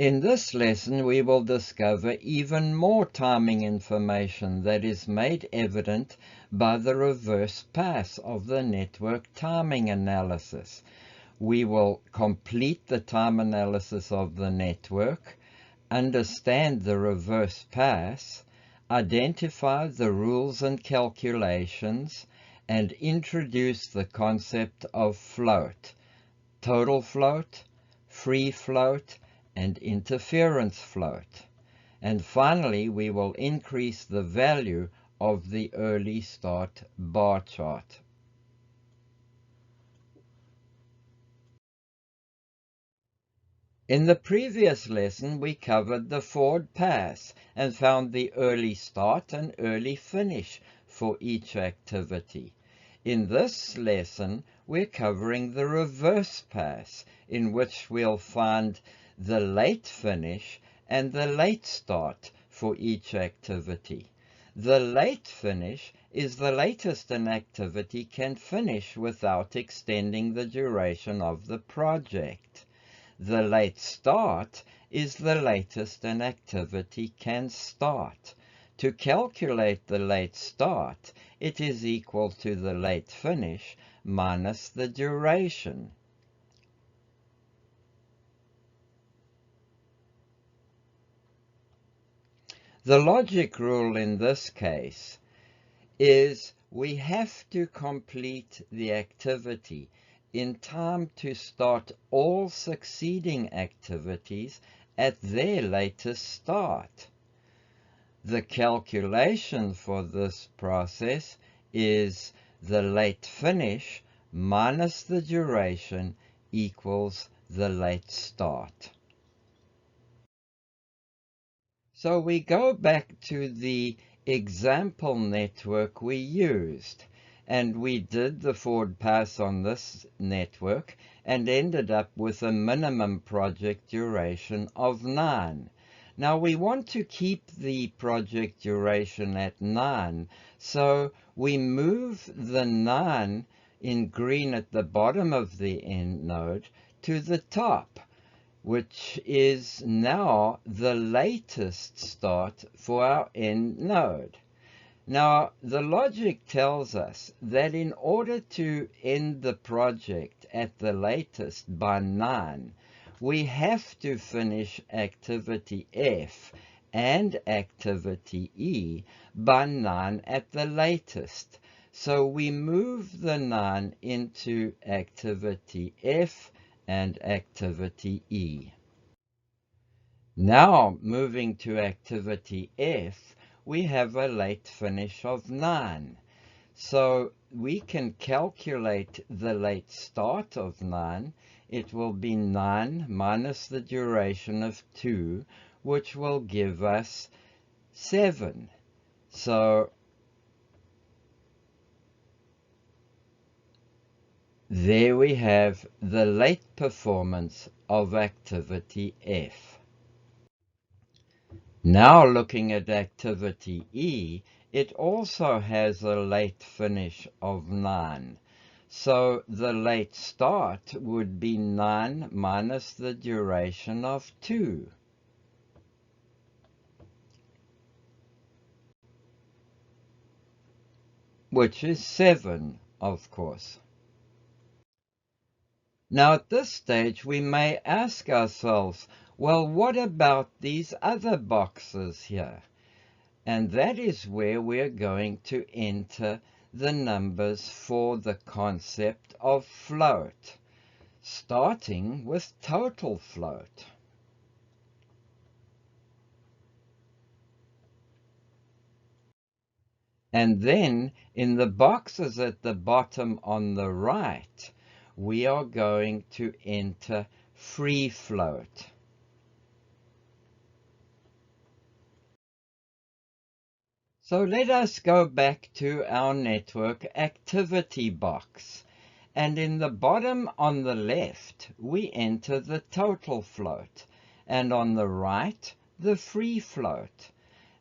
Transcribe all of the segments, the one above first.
In this lesson, we will discover even more timing information that is made evident by the reverse pass of the network timing analysis. We will complete the time analysis of the network, understand the reverse pass, identify the rules and calculations, and introduce the concept of float, total float, free float, and interference float. And finally, we will increase the value of the early start bar chart. In the previous lesson, we covered the forward pass and found the early start and early finish for each activity. In this lesson, we're covering the reverse pass, in which we'll find the late finish and the late start for each activity. The late finish is the latest an activity can finish without extending the duration of the project. The late start is the latest an activity can start. To calculate the late start, it is equal to the late finish minus the duration. The logic rule in this case is we have to complete the activity in time to start all succeeding activities at their latest start. The calculation for this process is the late finish minus the duration equals the late start. So we go back to the example network we used, and we did the forward pass on this network and ended up with a minimum project duration of 9. Now we want to keep the project duration at 9, so we move the 9 in green at the bottom of the end node to the top, which is now the latest start for our end node. Now, the logic tells us that in order to end the project at the latest by 9, we have to finish activity F and activity E by 9 at the latest. So we move the 9 into activity F and activity E. Now, moving to activity F, we have a late finish of 9. So we can calculate the late start of 9. It will be 9 minus the duration of 2, which will give us 7. So there we have the late performance of activity F. Now looking at activity E, it also has a late finish of 9. So the late start would be 9 minus the duration of 2. Which is 7, of course. Now at this stage we may ask ourselves, well, what about these other boxes here? And that is where we're going to enter the numbers for the concept of float, starting with total float. And then in the boxes at the bottom on the right, we are going to enter free float. So let us go back to our network activity box. And in the bottom on the left, we enter the total float. And on the right, the free float.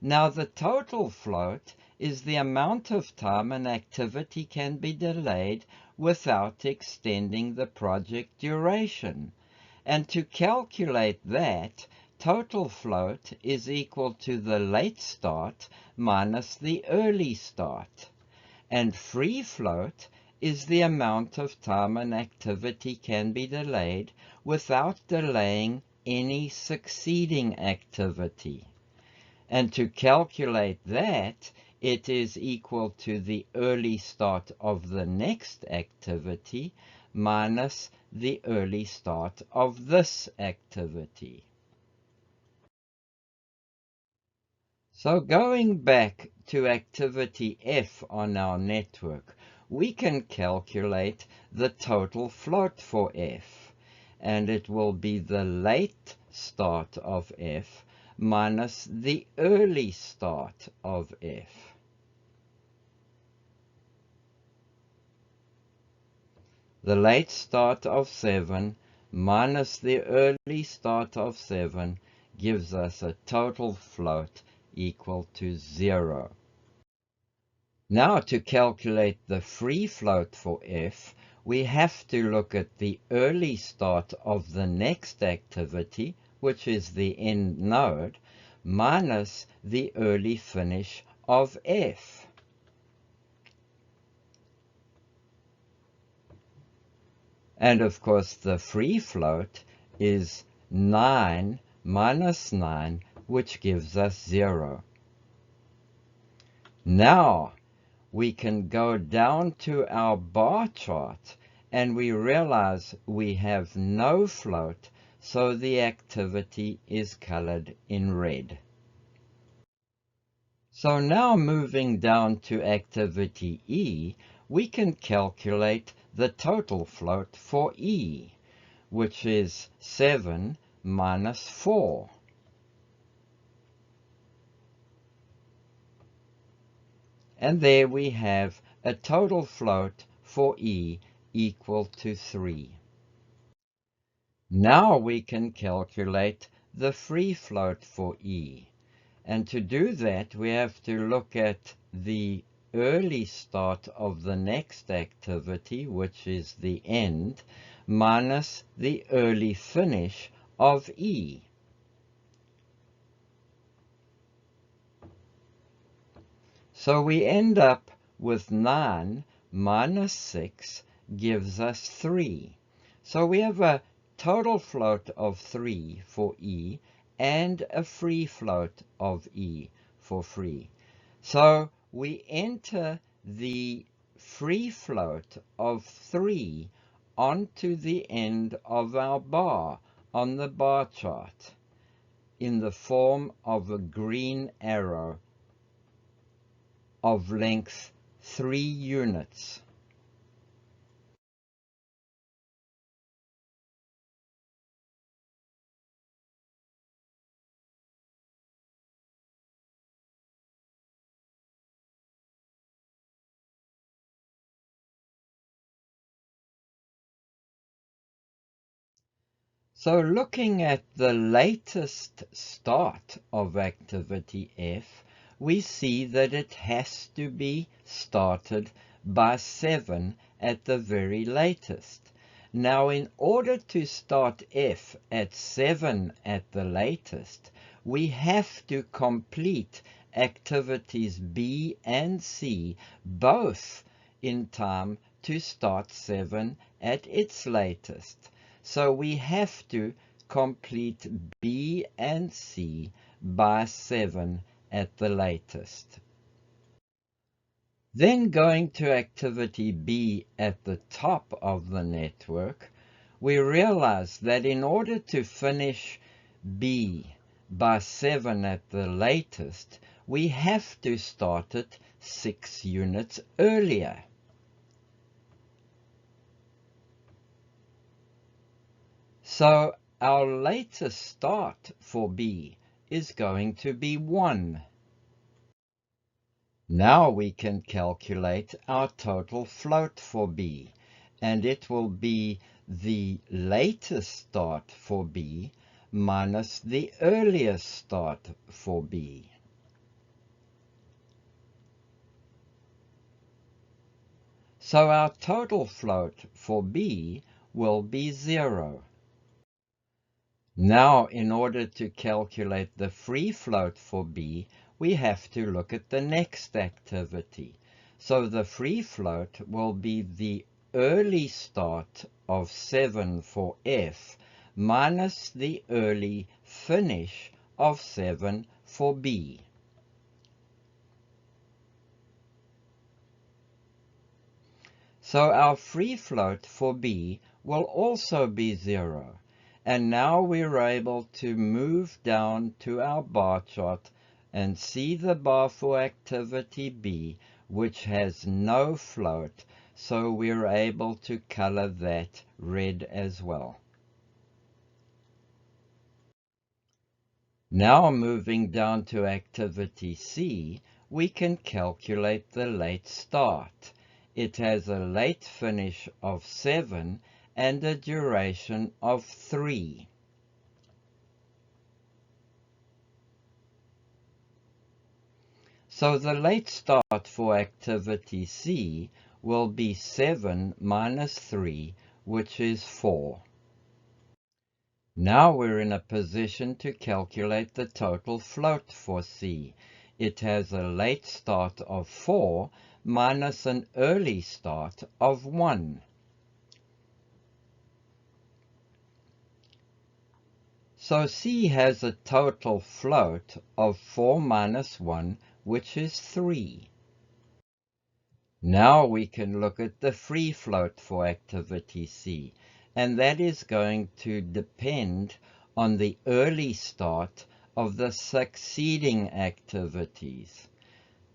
Now the total float is the amount of time an activity can be delayed without extending the project duration. And to calculate that, total float is equal to the late start minus the early start. And free float is the amount of time an activity can be delayed without delaying any succeeding activity. And to calculate that, it is equal to the early start of the next activity minus the early start of this activity. So going back to activity F on our network, we can calculate the total float for F, and it will be the late start of F minus the early start of F. The late start of 7 minus the early start of 7 gives us a total float equal to 0. Now to calculate the free float for F, we have to look at the early start of the next activity, which is the end node, minus the early finish of F. And of course the free float is 9 minus 9, which gives us 0. Now we can go down to our bar chart and we realize we have no float, so the activity is colored in red. So now moving down to activity E, we can calculate the total float for E, which is 7 minus 4. And there we have a total float for E equal to 3. Now we can calculate the free float for E. And to do that, we have to look at the early start of the next activity, which is the end, minus the early finish of E. So we end up with 9 minus 6 gives us 3. So we have a total float of 3 for E and a free float of E for free. So we enter the free float of 3 onto the end of our bar on the bar chart in the form of a green arrow of length 3 units. So looking at the latest start of activity F, we see that it has to be started by 7 at the very latest. Now, in order to start F at 7 at the latest, we have to complete activities B and C both in time to start 7 at its latest. So we have to complete B and C by 7 at the latest. Then going to activity B at the top of the network, we realize that in order to finish B by 7 at the latest, we have to start it 6 units earlier. So our latest start for B is going to be 1. Now we can calculate our total float for B, and it will be the latest start for B minus the earliest start for B. So our total float for B will be 0. Now, in order to calculate the free float for B, we have to look at the next activity. So the free float will be the early start of 7 for F minus the early finish of 7 for B. So our free float for B will also be 0. And now we're able to move down to our bar chart and see the bar for activity B, which has no float, so we're able to color that red as well. Now moving down to activity C, we can calculate the late start. It has a late finish of 7 and a duration of 3. So the late start for activity C will be 7 minus 3, which is 4. Now we're in a position to calculate the total float for C. It has a late start of 4 minus an early start of 1. So C has a total float of 4 minus 1, which is 3. Now we can look at the free float for activity C, and that is going to depend on the early start of the succeeding activities.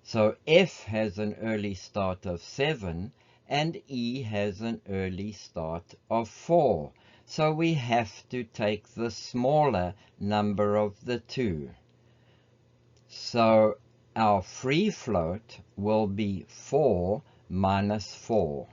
So F has an early start of 7 and E has an early start of 4. So we have to take the smaller number of the two. So our free float will be 4 minus 4.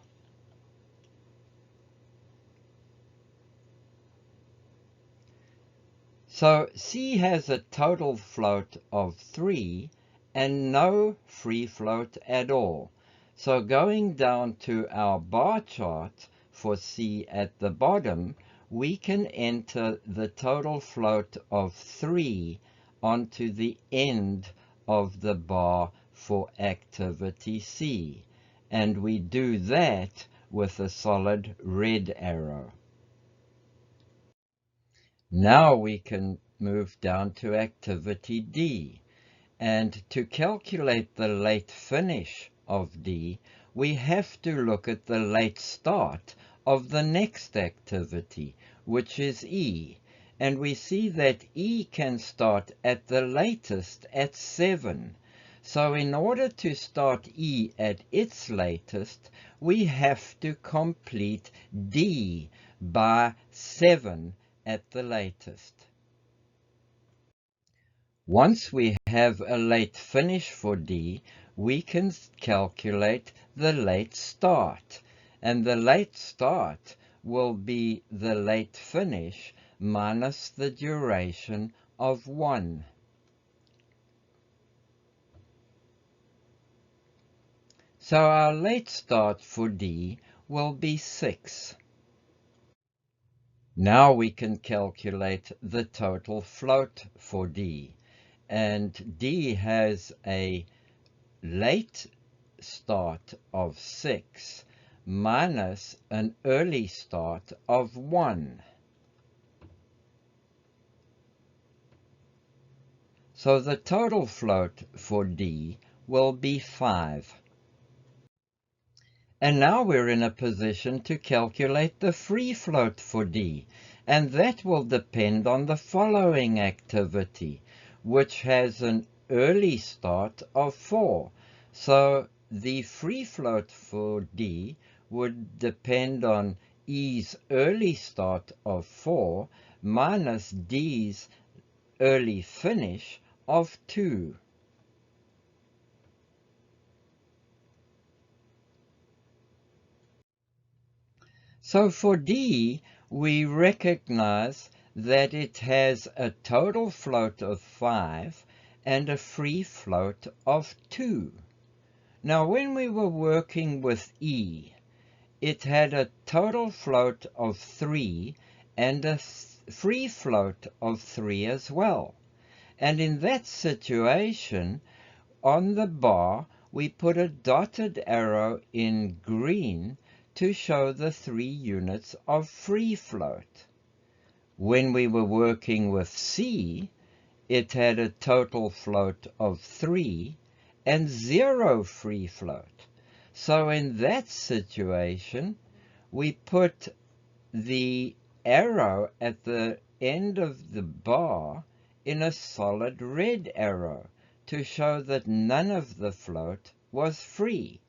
So C has a total float of 3 and no free float at all. So going down to our bar chart for C at the bottom, we can enter the total float of 3 onto the end of the bar for activity C. And we do that with a solid red arrow. Now we can move down to activity D. And to calculate the late finish of D, we have to look at the late start of the next activity, which is E. And we see that E can start at the latest at 7. So in order to start E at its latest, we have to complete D by 7 at the latest. Once we have a late finish for D, we can calculate the late start. And the late start will be the late finish minus the duration of 1. So our late start for D will be 6. Now we can calculate the total float for D. And D has a late start of 6 minus an early start of 1. So the total float for D will be 5. And now we're in a position to calculate the free float for D, and that will depend on the following activity, which has an early start of 4. So the free float for D would depend on E's early start of 4 minus D's early finish of 2. So for D, we recognize that it has a total float of 5 and a free float of 2. Now, when we were working with E, it had a total float of 3 and a free float of 3 as well. And in that situation, on the bar, we put a dotted arrow in green to show the 3 units of free float. When we were working with C, it had a total float of 3 and 0 free float. So in that situation, we put the arrow at the end of the bar in a solid red arrow to show that none of the float was free.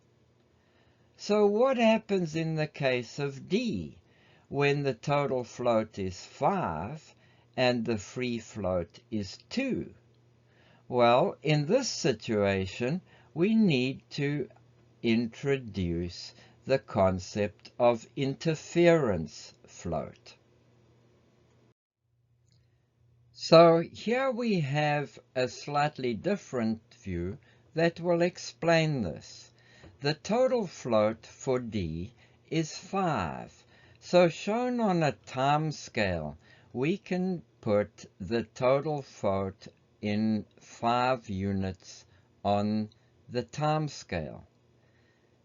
So what happens in the case of D, when the total float is 5 and the free float is 2? Well, in this situation, we need to introduce the concept of interference float. So here we have a slightly different view that will explain this. The total float for D is 5. So shown on a time scale, we can put the total float in 5 units on the time scale.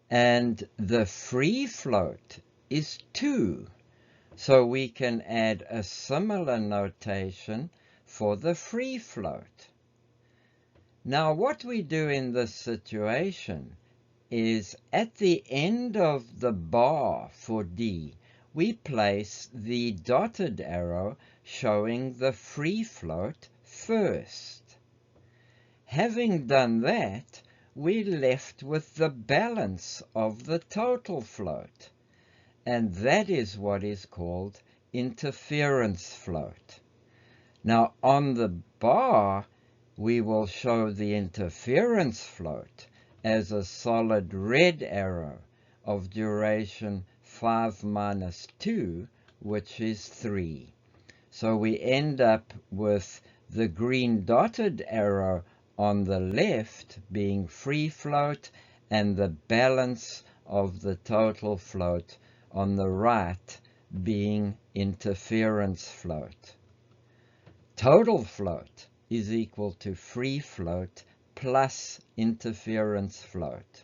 And the free float is 2. So we can add a similar notation for the free float. Now what we do in this situation is at the end of the bar for D, we place the dotted arrow showing the free float first. Having done that, we're left with the balance of the total float, and that is what is called interference float. Now on the bar, we will show the interference float as a solid red arrow of duration 5 minus 2, which is 3. So we end up with the green dotted arrow on the left being free float and the balance of the total float on the right being interference float. Total float is equal to free float plus interference float.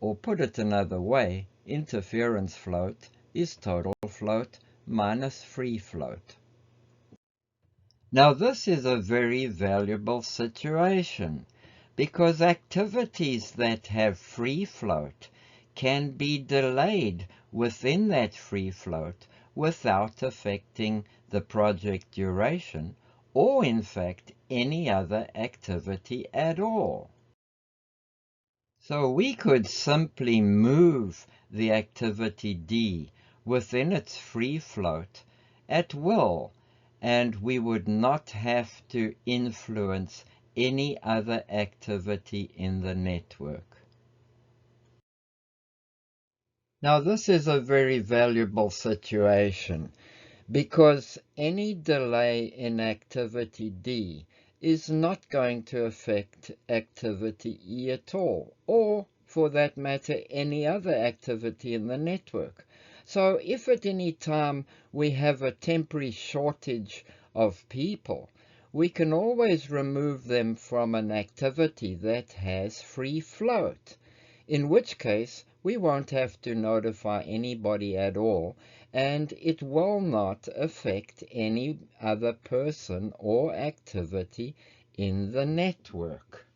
Or put it another way, interference float is total float minus free float. Now this is a very valuable situation because activities that have free float can be delayed within that free float without affecting the project duration or in fact any other activity at all. So we could simply move the activity D within its free float at will, and we would not have to influence any other activity in the network. Now this is a very valuable situation because any delay in activity D is not going to affect activity E at all, or for that matter any other activity in the network. So if at any time we have a temporary shortage of people, we can always remove them from an activity that has free float, in which case we won't have to notify anybody at all, and it will not affect any other person or activity in the network.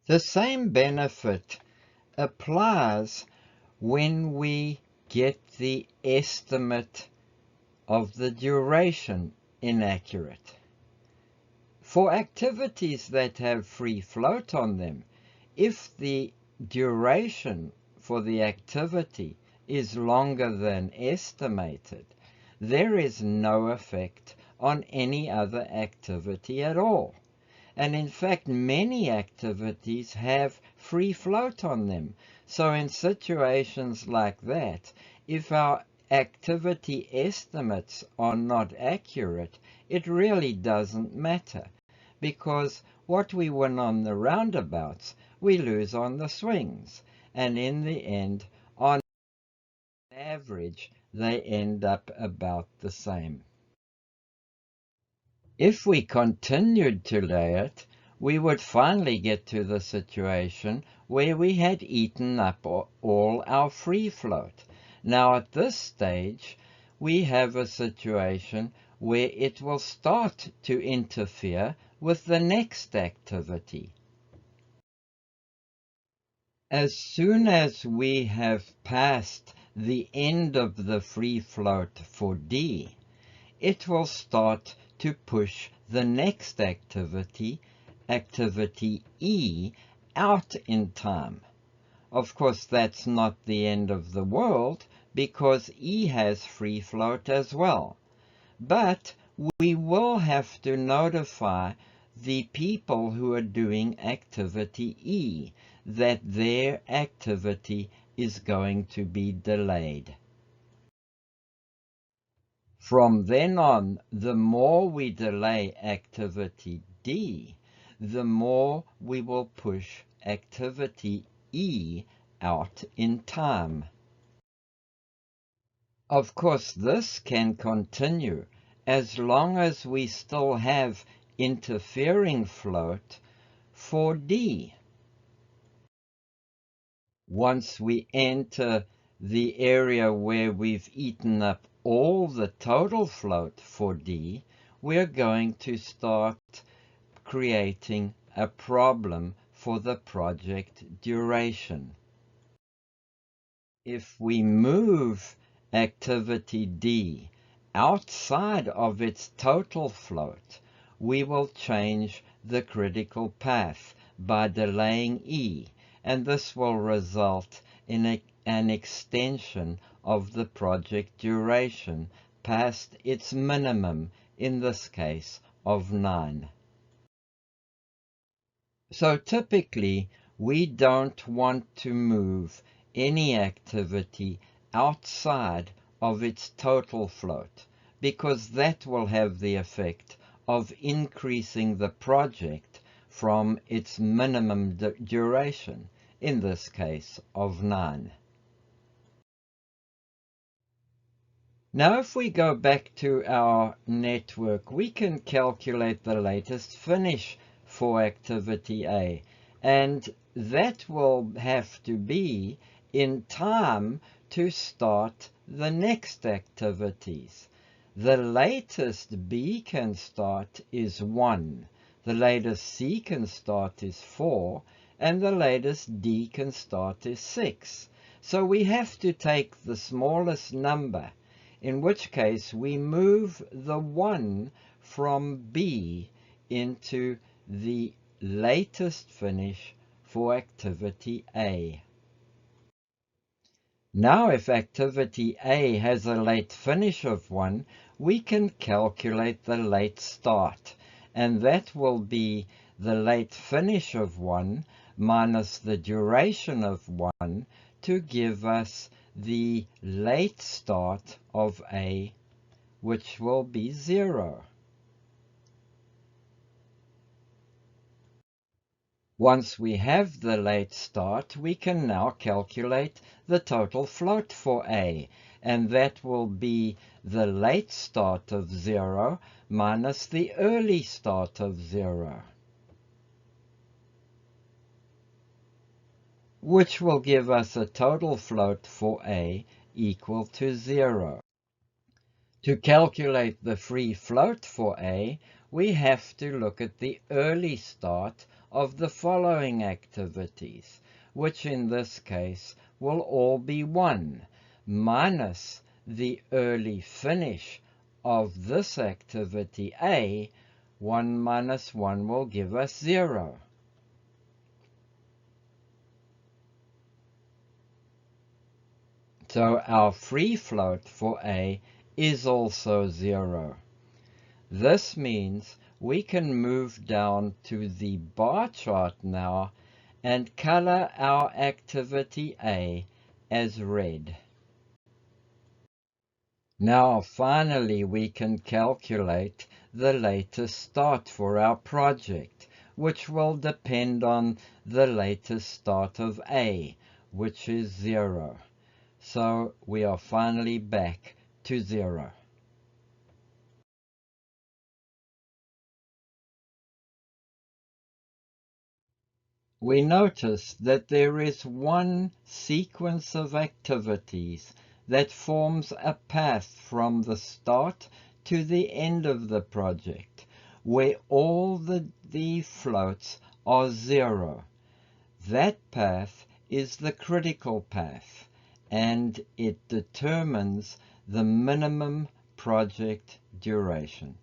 The same benefit applies when we get the estimate of the duration inaccurate. For activities that have free float on them, if the duration for the activity is longer than estimated, there is no effect on any other activity at all. And in fact, many activities have free float on them. So in situations like that, if our activity estimates are not accurate, it really doesn't matter, because what we win on the roundabouts, we lose on the swings. And in the end, on nav average, they end up about the same. If we continued to lay it, we would finally get to the situation where we had eaten up all our free float. Now at this stage, we have a situation where it will start to interfere with the next activity. As soon as we have passed the end of the free float for D, it will start to push the next activity, activity E, out in time. Of course, that's not the end of the world, because E has free float as well. But we will have to notify the people who are doing activity E that their activity is going to be delayed. From then on, the more we delay activity D, the more we will push activity E out in time. Of course, this can continue as long as we still have interfering float for D. Once we enter the area where we've eaten up all the total float for D, we're going to start creating a problem for the project duration. If we move activity D outside of its total float, we will change the critical path by delaying E, and this will result in an extension of the project duration past its minimum, in this case of 9. So typically, we don't want to move any activity outside of its total float, because that will have the effect of increasing the project from its minimum duration, in this case of 9. Now if we go back to our network, we can calculate the latest finish for activity A, and that will have to be in time to start the next activities. The latest B can start is 1, the latest C can start is 4, and the latest D can start is 6. So we have to take the smallest number, in which case we move the 1 from B into the latest finish for activity A. Now if activity A has a late finish of 1, we can calculate the late start, and that will be the late finish of 1 minus the duration of 1 to give us the late start of A, which will be 0. Once we have the late start, we can now calculate the total float for A, and that will be the late start of 0 minus the early start of 0, which will give us a total float for A equal to 0. To calculate the free float for A, we have to look at the early start of the following activities, which in this case will all be 1, minus the early finish of this activity A. 1 minus 1 will give us 0. So our free float for A is also 0. This means we can move down to the bar chart now and color our activity A as red. Now finally we can calculate the latest start for our project, which will depend on the latest start of A, which is 0. So we are finally back to 0. We notice that there is one sequence of activities that forms a path from the start to the end of the project, where all the floats are 0. That path is the critical path, and it determines the minimum project duration.